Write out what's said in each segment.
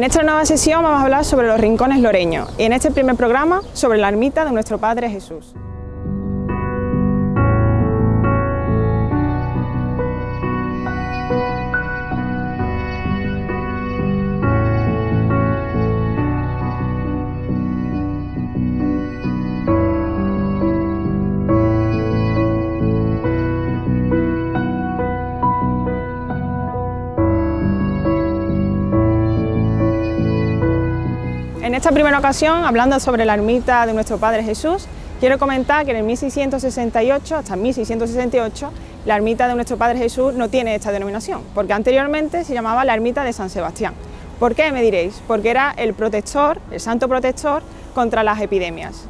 En esta nueva sesión vamos a hablar sobre los rincones loreños y en este primer programa sobre la ermita de nuestro Padre Jesús. En esta primera ocasión, hablando sobre la ermita de nuestro Padre Jesús, quiero comentar que en el 1668 hasta 1668 la ermita de nuestro Padre Jesús no tiene esta denominación, porque anteriormente se llamaba la ermita de San Sebastián. ¿Por qué, me diréis? Porque era el protector, el santo protector contra las epidemias.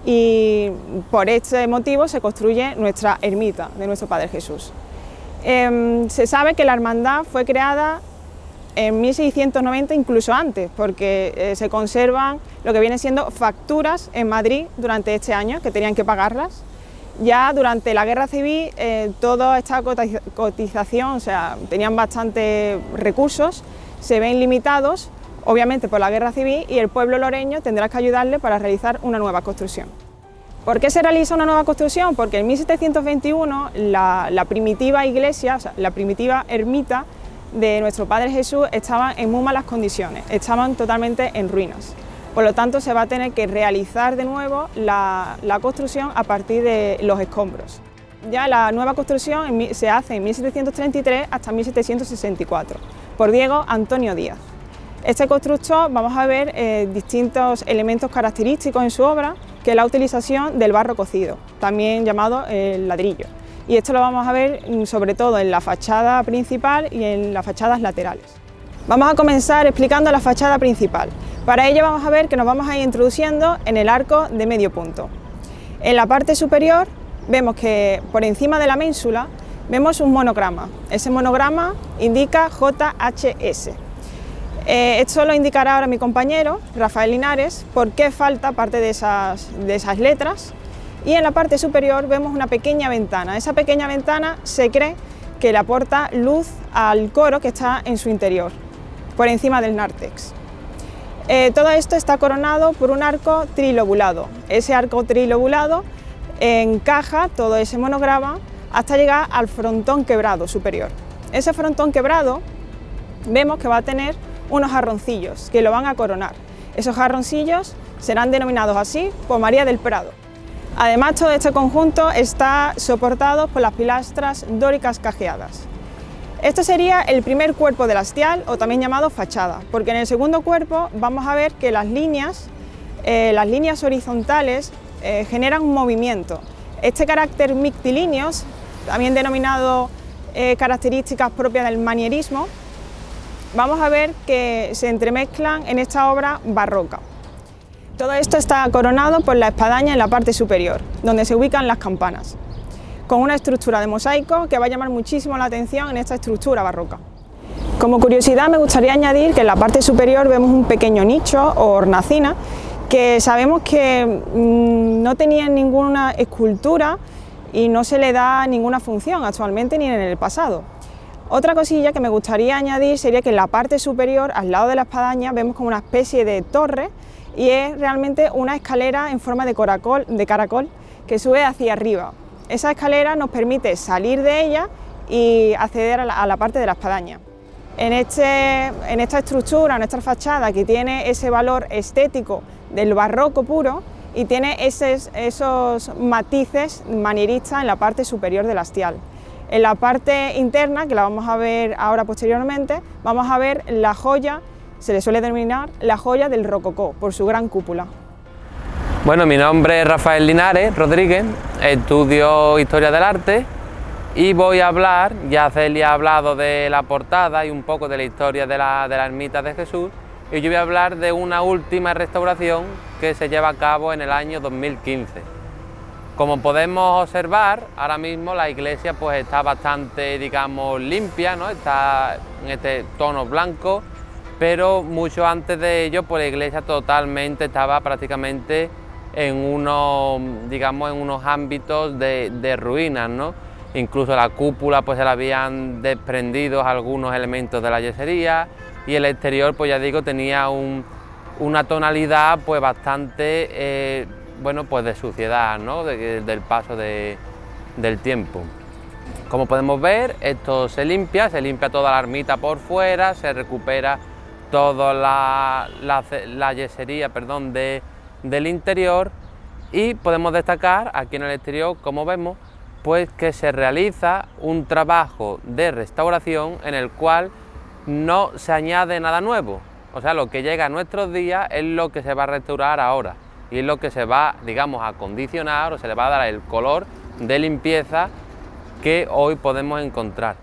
Y por este motivo se construye nuestra ermita de nuestro Padre Jesús. Se sabe que la hermandad fue creada en 1690, incluso antes, porque se conservan lo que vienen siendo facturas en Madrid durante este año, que tenían que pagarlas. Ya durante la Guerra Civil, toda esta cotización, o sea, tenían bastantes recursos, se ven limitados, obviamente por la Guerra Civil, y el pueblo loreño tendrá que ayudarle para realizar una nueva construcción. ¿Por qué se realiza una nueva construcción? Porque en 1721 la primitiva iglesia, o sea, la primitiva ermita de nuestro Padre Jesús estaban en muy malas condiciones, estaban totalmente en ruinas. Por lo tanto, se va a tener que realizar de nuevo la construcción a partir de los escombros. Ya la nueva construcción se hace en 1733 hasta 1764 por Diego Antonio Díaz. Este constructor, vamos a ver distintos elementos característicos en su obra, que es la utilización del barro cocido, también llamado ladrillo. Y esto lo vamos a ver sobre todo en la fachada principal y en las fachadas laterales. Vamos a comenzar explicando la fachada principal. Para ello vamos a ver que nos vamos a ir introduciendo en el arco de medio punto. En la parte superior vemos que por encima de la ménsula vemos un monograma. Ese monograma indica JHS. Esto lo indicará ahora mi compañero Rafael Linares, por qué falta parte de esas letras. Y en la parte superior vemos una pequeña ventana. Esa pequeña ventana se cree que le aporta luz al coro que está en su interior, por encima del nártex. Todo esto está coronado por un arco trilobulado. Ese arco trilobulado encaja todo ese monograma hasta llegar al frontón quebrado superior. Ese frontón quebrado vemos que va a tener unos jarroncillos que lo van a coronar. Esos jarroncillos serán denominados así por María del Prado. Además, todo este conjunto está soportado por las pilastras dóricas cajeadas. Esto sería el primer cuerpo del hastial, o también llamado fachada, porque en el segundo cuerpo vamos a ver que las líneas horizontales generan un movimiento. Este carácter mictilíneo, también denominado características propias del manierismo, vamos a ver que se entremezclan en esta obra barroca. Todo esto está coronado por la espadaña en la parte superior, donde se ubican las campanas, con una estructura de mosaico que va a llamar muchísimo la atención en esta estructura barroca. Como curiosidad me gustaría añadir que en la parte superior vemos un pequeño nicho o hornacina que sabemos que no tenía ninguna escultura y no se le da ninguna función actualmente ni en el pasado. Otra cosilla que me gustaría añadir sería que en la parte superior, al lado de la espadaña, vemos como una especie de torre y es realmente una escalera en forma de caracol que sube hacia arriba. Esa escalera nos permite salir de ella y acceder a la parte de la espadaña. En esta estructura, en esta fachada que tiene ese valor estético del barroco puro y tiene esos matices manieristas en la parte superior del hastial. En la parte interna, que la vamos a ver ahora posteriormente, vamos a ver la joya, se le suele denominar la joya del rococó, por su gran cúpula. Bueno, mi nombre es Rafael Linares Rodríguez, estudio Historia del Arte y voy a hablar, ya Celia ha hablado de la portada y un poco de la historia de la ermita de Jesús, y yo voy a hablar de una última restauración que se lleva a cabo en el año 2015. Como podemos observar, ahora mismo la iglesia pues está bastante, digamos, limpia, ¿no? Está en este tono blanco, pero mucho antes de ello pues la iglesia totalmente estaba prácticamente en unos, digamos, en unos ámbitos de ruinas, ¿no? Incluso la cúpula pues se le habían desprendido algunos elementos de la yesería, y el exterior, pues ya digo, tenía una tonalidad pues bastante, bueno, pues de suciedad, ¿no? Del paso del tiempo. Como podemos ver, esto se limpia toda la ermita por fuera, se recupera toda la yesería, perdón, del interior, y podemos destacar aquí en el exterior, como vemos, pues que se realiza un trabajo de restauración en el cual no se añade nada nuevo. O sea, lo que llega a nuestros días es lo que se va a restaurar ahora y es lo que se va, digamos, a acondicionar o se le va a dar el color de limpieza que hoy podemos encontrar.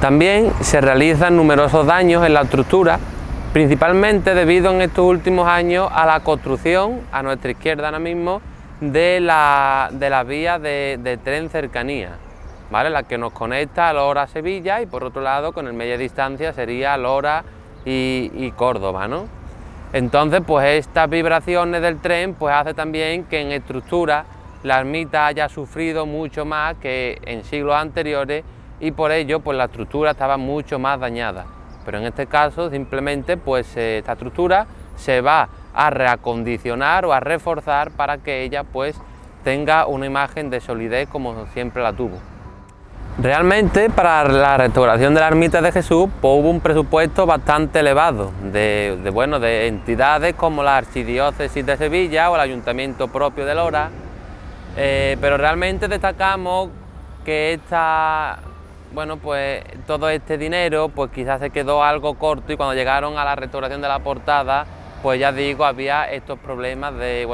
También se realizan numerosos daños en la estructura, principalmente debido en estos últimos años a la construcción, a nuestra izquierda ahora mismo, de la vía de tren cercanía, ¿vale? La que nos conecta a Lora a Sevilla y por otro lado con el media distancia sería Lora y Córdoba, ¿no? Entonces, pues estas vibraciones del tren pues hace también que en estructura la ermita haya sufrido mucho más que en siglos anteriores y por ello pues la estructura estaba mucho más dañada. Pero en este caso simplemente pues esta estructura se va a reacondicionar o a reforzar para que ella pues tenga una imagen de solidez como siempre la tuvo. Realmente para la restauración de la ermita de Jesús pues, hubo un presupuesto bastante elevado de entidades como la Archidiócesis de Sevilla o el Ayuntamiento propio de Lora, pero realmente destacamos que todo este dinero pues quizás se quedó algo corto y cuando llegaron a la restauración de la portada pues ya digo, había estos problemas que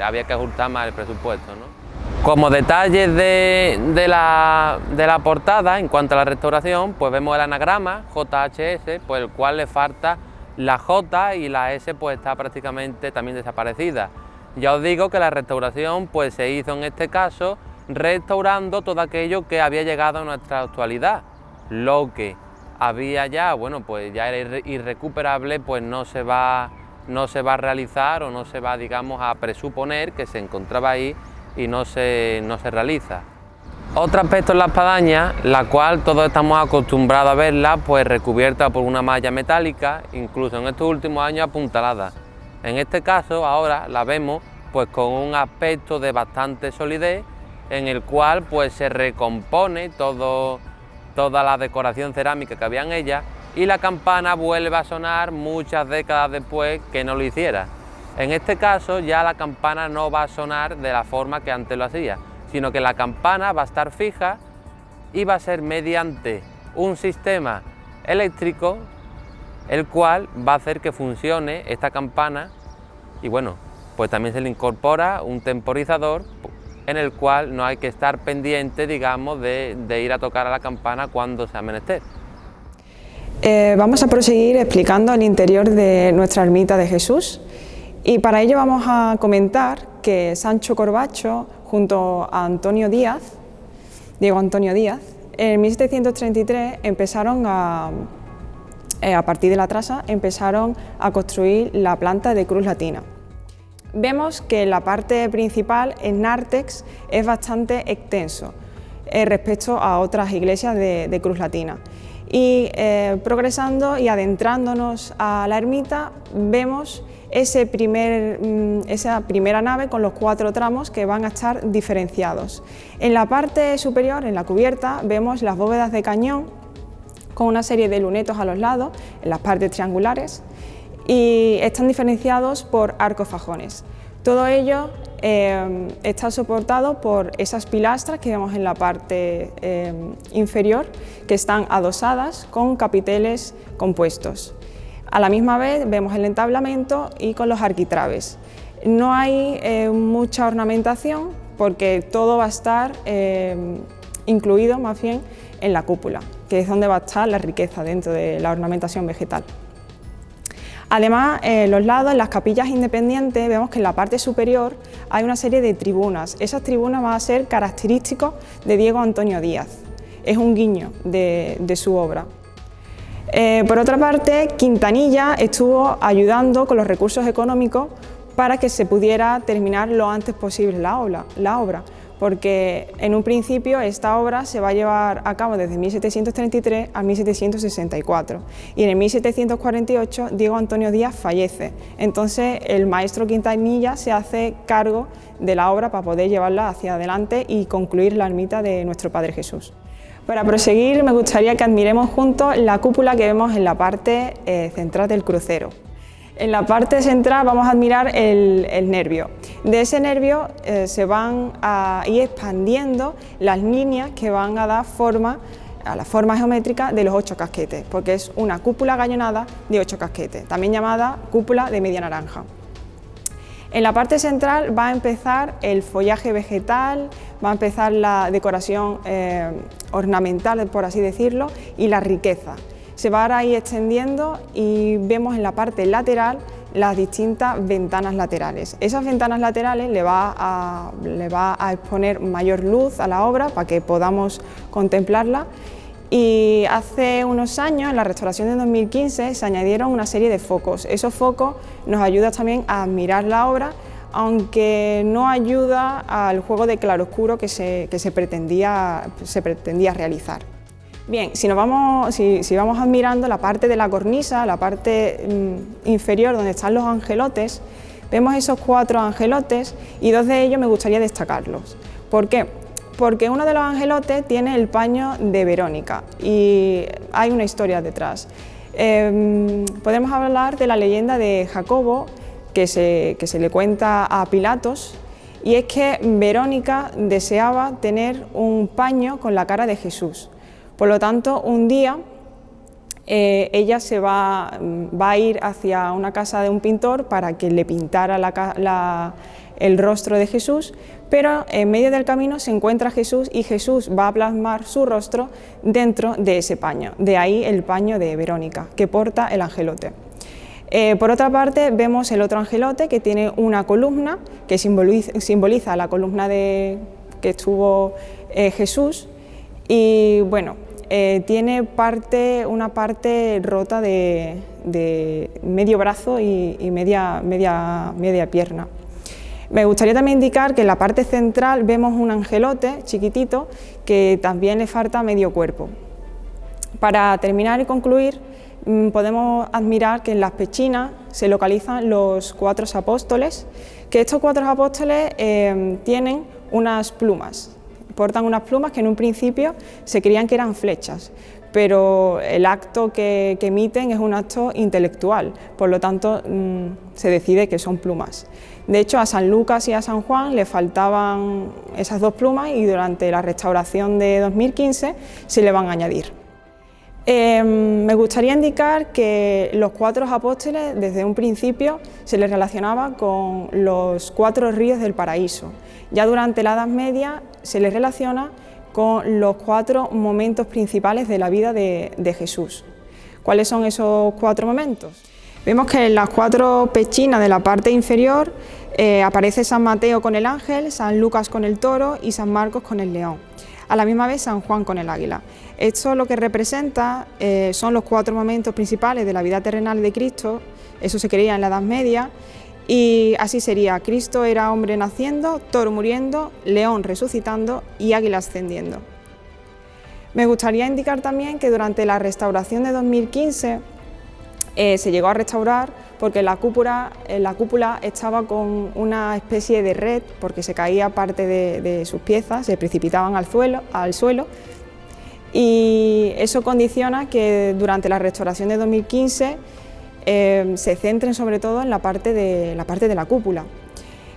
había que ajustar más el presupuesto, ¿no? Como detalles de la portada, en cuanto a la restauración, pues vemos el anagrama JHS, pues el cual le falta la J y la S pues está prácticamente también desaparecida. Ya os digo que la restauración pues se hizo en este caso restaurando todo aquello que había llegado a nuestra actualidad, lo que había ya, bueno, pues ya era irrecuperable, pues no se va a realizar o no se va, digamos, a presuponer que se encontraba ahí y no se realiza. Otro aspecto es la espadaña, la cual todos estamos acostumbrados a verla, pues recubierta por una malla metálica, incluso en estos últimos años apuntalada. En este caso, ahora la vemos pues con un aspecto de bastante solidez, en el cual pues se recompone toda la decoración cerámica que había en ella y la campana vuelve a sonar muchas décadas después que no lo hiciera. En este caso ya la campana no va a sonar de la forma que antes lo hacía, sino que la campana va a estar fija y va a ser mediante un sistema eléctrico el cual va a hacer que funcione esta campana y bueno, pues también se le incorpora un temporizador en el cual no hay que estar pendiente, digamos, de ir a tocar a la campana cuando sea menester. Vamos a proseguir explicando el interior de nuestra ermita de Jesús y para ello vamos a comentar que Sancho Corbacho junto a Diego Antonio Díaz, en 1733 empezaron a partir de la traza, empezaron a construir la planta de cruz latina. Vemos que la parte principal, el nártex, es bastante extenso respecto a otras iglesias de cruz latina. Y progresando y adentrándonos a la ermita, vemos esa primera nave con los 4 tramos que van a estar diferenciados. En la parte superior, en la cubierta, vemos las bóvedas de cañón con una serie de lunetos a los lados, en las partes triangulares, y están diferenciados por arcos fajones. Todo ello está soportado por esas pilastras que vemos en la parte inferior, que están adosadas con capiteles compuestos. A la misma vez vemos el entablamento y con los arquitraves. No hay mucha ornamentación porque todo va a estar incluido más bien en la cúpula, que es donde va a estar la riqueza dentro de la ornamentación vegetal. Además, en los lados, en las capillas independientes, vemos que en la parte superior hay una serie de tribunas. Esas tribunas van a ser característicos de Diego Antonio Díaz. Es un guiño de su obra. Por otra parte, Quintanilla estuvo ayudando con los recursos económicos para que se pudiera terminar lo antes posible la obra, porque en un principio esta obra se va a llevar a cabo desde 1733 a 1764 y en el 1748 Diego Antonio Díaz fallece, entonces el maestro Quintanilla se hace cargo de la obra para poder llevarla hacia adelante y concluir la ermita de Nuestro Padre Jesús. Para proseguir me gustaría que admiremos juntos la cúpula que vemos en la parte central del crucero. En la parte central vamos a admirar el nervio. De ese nervio se van a ir expandiendo las líneas que van a dar forma a la forma geométrica de los 8 casquetes, porque es una cúpula gallonada de 8 casquetes, también llamada cúpula de media naranja. En la parte central va a empezar el follaje vegetal, va a empezar la decoración ornamental, por así decirlo, y la riqueza. Se va a ir extendiendo y vemos en la parte lateral las distintas ventanas laterales. Esas ventanas laterales le va a exponer mayor luz a la obra para que podamos contemplarla. Y hace unos años, en la restauración de 2015, se añadieron una serie de focos. Esos focos nos ayudan también a admirar la obra, aunque no ayuda al juego de claroscuro que se pretendía realizar. Bien, si vamos admirando la parte de la cornisa, la parte inferior donde están los angelotes, vemos esos 4 angelotes y 2 de ellos me gustaría destacarlos. ¿Por qué? Porque uno de los angelotes tiene el paño de Verónica y hay una historia detrás. Podemos hablar de la leyenda de Jacobo que se le cuenta a Pilatos, y es que Verónica deseaba tener un paño con la cara de Jesús. Por lo tanto, un día ella va a ir hacia una casa de un pintor para que le pintara el rostro de Jesús, pero en medio del camino se encuentra Jesús y Jesús va a plasmar su rostro dentro de ese paño, de ahí el paño de Verónica que porta el angelote. Por otra parte vemos el otro angelote que tiene una columna que simboliza la columna que estuvo Jesús y bueno, tiene una parte rota de medio brazo y media pierna. Me gustaría también indicar que en la parte central vemos un angelote chiquitito que también le falta medio cuerpo. Para terminar y concluir, podemos admirar que en las pechinas se localizan los 4 apóstoles, que estos 4 apóstoles tienen unas plumas. Portan unas plumas que en un principio se creían que eran flechas, pero el acto que emiten es un acto intelectual, por lo tanto se decide que son plumas. De hecho, a San Lucas y a San Juan le faltaban esas 2 plumas y durante la restauración de 2015 se le van a añadir. Me gustaría indicar que los 4 apóstoles desde un principio se les relacionaba con los 4 ríos del paraíso. Ya durante la Edad Media se les relaciona con los 4 momentos principales de la vida de Jesús. ¿Cuáles son esos 4 momentos? Vemos que en las 4 pechinas de la parte inferior aparece San Mateo con el ángel, San Lucas con el toro y San Marcos con el león. A la misma vez San Juan con el águila. Esto lo que representa son los 4 momentos principales de la vida terrenal de Cristo, eso se creía en la Edad Media, y así sería: Cristo era hombre naciendo, toro muriendo, león resucitando y águila ascendiendo. Me gustaría indicar también que durante la restauración de 2015 se llegó a restaurar porque la cúpula estaba con una especie de red, porque se caía parte de sus piezas, se precipitaban al suelo, y eso condiciona que durante la restauración de 2015 se centren sobre todo en la parte de la cúpula.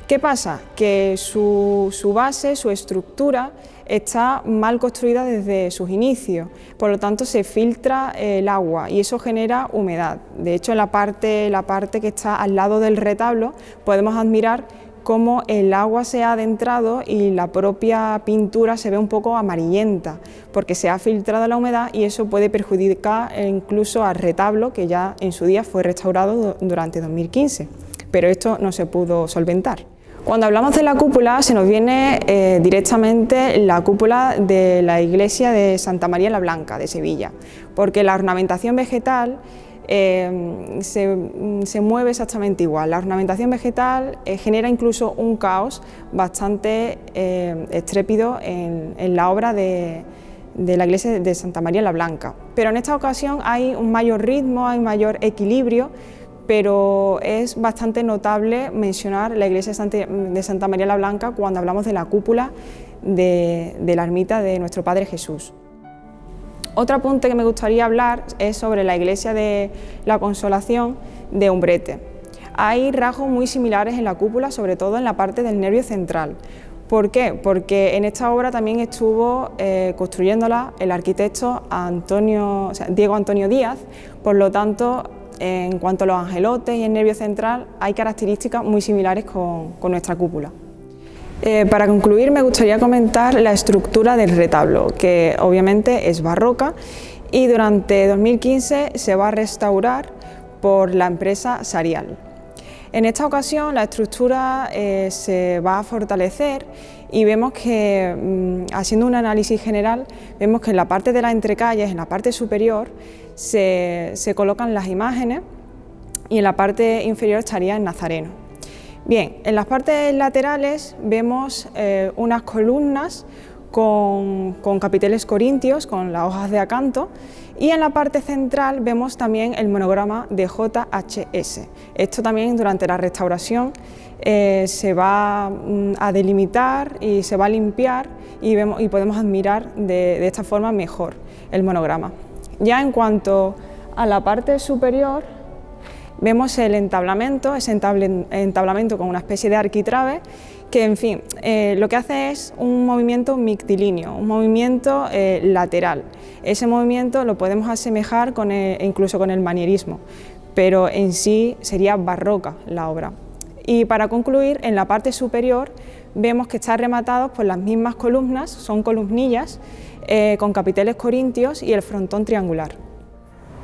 ¿Qué pasa? Que su base, su estructura, está mal construida desde sus inicios, por lo tanto se filtra el agua y eso genera humedad. De hecho, en la parte que está al lado del retablo podemos admirar cómo el agua se ha adentrado y la propia pintura se ve un poco amarillenta, porque se ha filtrado la humedad y eso puede perjudicar incluso al retablo, que ya en su día fue restaurado durante 2015, pero esto no se pudo solventar. Cuando hablamos de la cúpula se nos viene directamente la cúpula de la iglesia de Santa María la Blanca de Sevilla, porque la ornamentación vegetal se mueve exactamente igual. La ornamentación vegetal genera incluso un caos bastante estrépido en la obra de la iglesia de Santa María la Blanca. Pero en esta ocasión hay un mayor ritmo, hay mayor equilibrio, pero es bastante notable mencionar la iglesia de Santa María la Blanca cuando hablamos de la cúpula de la ermita de nuestro Padre Jesús. Otro apunte que me gustaría hablar es sobre la iglesia de la Consolación de Umbrete. Hay rasgos muy similares en la cúpula, sobre todo en la parte del nervio central. ¿Por qué? Porque en esta obra también estuvo construyéndola el arquitecto Diego Antonio Díaz, por lo tanto, en cuanto a los angelotes y el nervio central, hay características muy similares con nuestra cúpula. Para concluir, me gustaría comentar la estructura del retablo, que obviamente es barroca y durante 2015 se va a restaurar por la empresa Sarial. En esta ocasión la estructura se va a fortalecer y vemos que, haciendo un análisis general, vemos que en la parte de las entrecalles, en la parte superior, se colocan las imágenes y en la parte inferior estaría el Nazareno. Bien, en las partes laterales vemos unas columnas con capiteles corintios, con las hojas de acanto, y en la parte central vemos también el monograma de JHS. Esto también durante la restauración se va a delimitar y se va a limpiar y podemos admirar de esta forma mejor el monograma. Ya en cuanto a la parte superior, vemos el entablamento, ese entablamento con una especie de arquitrabe que, en fin, lo que hace es un movimiento mictilíneo, un movimiento lateral. Ese movimiento lo podemos asemejar incluso con el manierismo, pero en sí sería barroca la obra. Y para concluir, en la parte superior vemos que está rematado por las mismas columnas, son columnillas con capiteles corintios y el frontón triangular.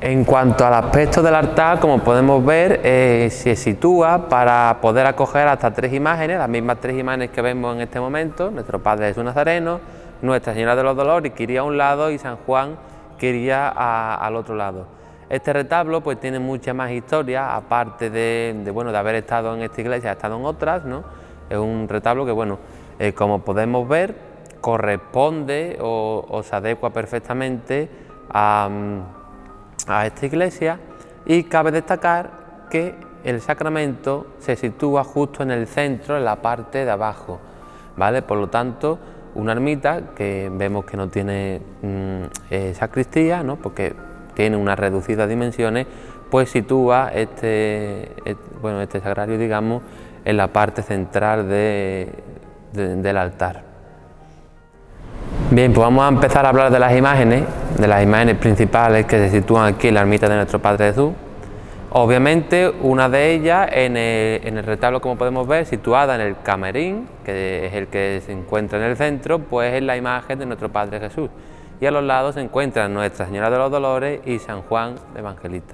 En cuanto al aspecto del altar, como podemos ver, se sitúa para poder acoger hasta 3 imágenes, las mismas 3 imágenes que vemos en este momento: nuestro Padre Jesús Nazareno, Nuestra Señora de los Dolores, que iría a un lado, y San Juan, que iría al otro lado. Este retablo pues tiene mucha más historia, aparte de haber estado en esta iglesia, ha estado en otras, ¿no? Es un retablo que, bueno, como podemos ver, corresponde o se adecua perfectamente a esta iglesia, y cabe destacar que el sacramento se sitúa justo en el centro, en la parte de abajo, ¿vale? Por lo tanto, una ermita que vemos que no tiene sacristía, ¿no? Porque tiene unas reducidas dimensiones, pues sitúa este sagrario, digamos, en la parte central del altar. Bien, pues vamos a empezar a hablar de las imágenes principales que se sitúan aquí en la ermita de nuestro Padre Jesús. Obviamente, una de ellas en el retablo, como podemos ver, situada en el camerín, que es el que se encuentra en el centro, pues es la imagen de nuestro Padre Jesús. Y a los lados se encuentran Nuestra Señora de los Dolores y San Juan Evangelista.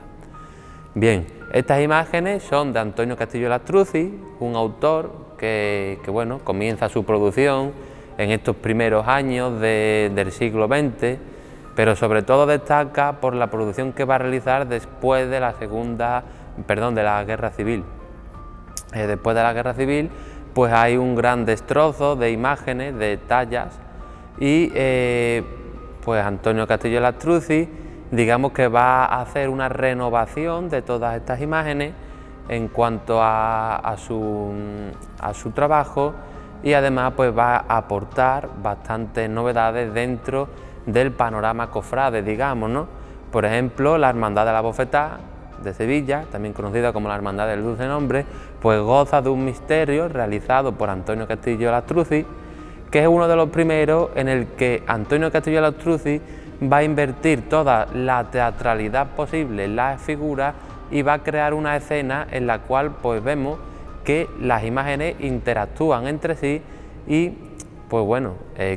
Bien, estas imágenes son de Antonio Castillo Lastruzzi, un autor que comienza su producción en estos primeros años del siglo XX, pero sobre todo destaca por la producción que va a realizar después de la Guerra Civil. Después de la Guerra Civil, pues hay un gran destrozo de imágenes, de tallas, y pues Antonio Castillo Lastruzzi, digamos que va a hacer una renovación de todas estas imágenes en cuanto a su trabajo, y además pues va a aportar bastantes novedades dentro del panorama cofrade, digamos, ¿no? Por ejemplo, la Hermandad de la Bofetá de Sevilla, también conocida como la Hermandad del Dulce Nombre, pues goza de un misterio realizado por Antonio Castillo Lastruzzi, que es uno de los primeros en el que Antonio Castillo Lastruzzi va a invertir toda la teatralidad posible en las figuras y va a crear una escena en la cual pues vemos que las imágenes interactúan entre sí y pues bueno,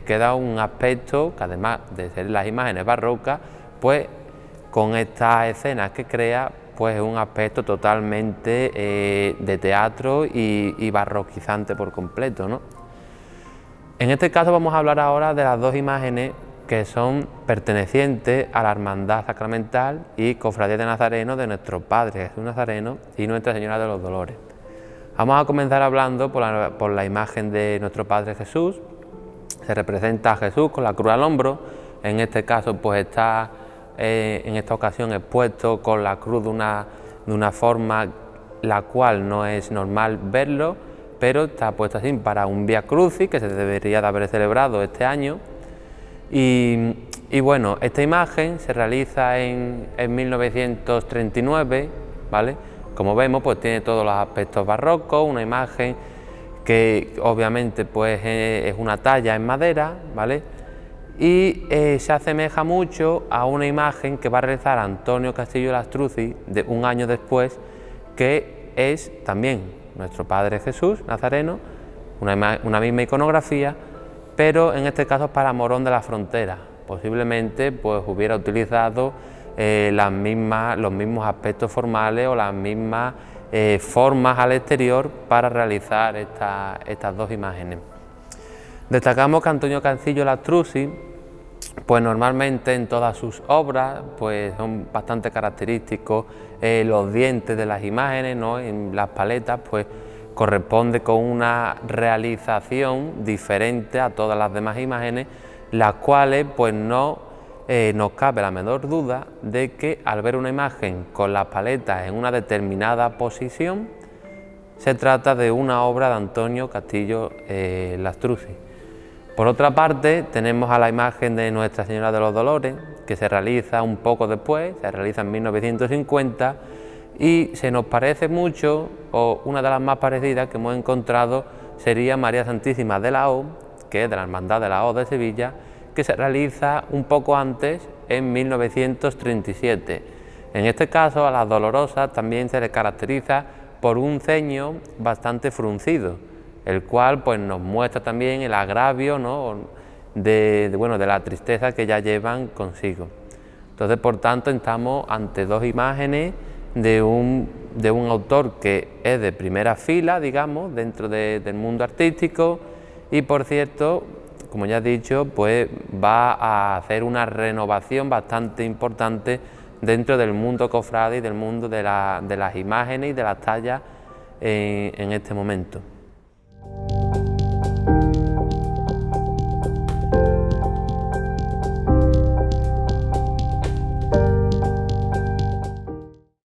queda un aspecto que, además de ser las imágenes barrocas, pues con estas escenas que crea, pues es un aspecto totalmente de teatro y barroquizante por completo, ¿no? En este caso vamos a hablar ahora de las 2 imágenes que son pertenecientes a la Hermandad Sacramental y Cofradía de Nazareno de nuestro Padre Jesús Nazareno y Nuestra Señora de los Dolores. Vamos a comenzar hablando por la imagen de nuestro Padre Jesús. Se representa a Jesús con la cruz al hombro. En este caso pues está en esta ocasión expuesto con la cruz de una forma la cual no es normal verlo, pero está puesto así para un Vía Crucis que se debería de haber celebrado este año. Y bueno, esta imagen se realiza en 1939, ¿vale? Como vemos, pues tiene todos los aspectos barrocos, una imagen que obviamente pues es una talla en madera, ¿vale? Y se asemeja mucho a una imagen que va a realizar Antonio Castillo Lastruzzi un año después, que es también nuestro Padre Jesús Nazareno, una misma iconografía, pero en este caso para Morón de la Frontera. Posiblemente pues hubiera utilizado los mismos aspectos formales o las mismas formas al exterior para realizar estas dos imágenes. Destacamos que Antonio Castillo Lastruzzi, pues normalmente en todas sus obras pues son bastante característicos los dientes de las imágenes, ¿no? En las paletas pues corresponde con una realización diferente a todas las demás imágenes, las cuales pues no nos cabe la menor duda de que al ver una imagen con las paletas en una determinada posición, se trata de una obra de Antonio Castillo Lastruzzi. Por otra parte, tenemos a la imagen de Nuestra Señora de los Dolores, que se realiza un poco después, se realiza en 1950, y se nos parece mucho, o una de las más parecidas que hemos encontrado sería María Santísima de la O, que es de la Hermandad de la O de Sevilla, que se realiza un poco antes, en 1937. En este caso, a las Dolorosas también se les caracteriza por un ceño bastante fruncido, el cual pues nos muestra también el agravio, ¿no? de la tristeza que ya llevan consigo. Entonces, por tanto, estamos ante dos imágenes de un autor que es de primera fila, digamos, dentro del mundo artístico, y por cierto, como ya he dicho, pues va a hacer una renovación bastante importante dentro del mundo cofrade y del mundo de las imágenes y de las tallas en este momento.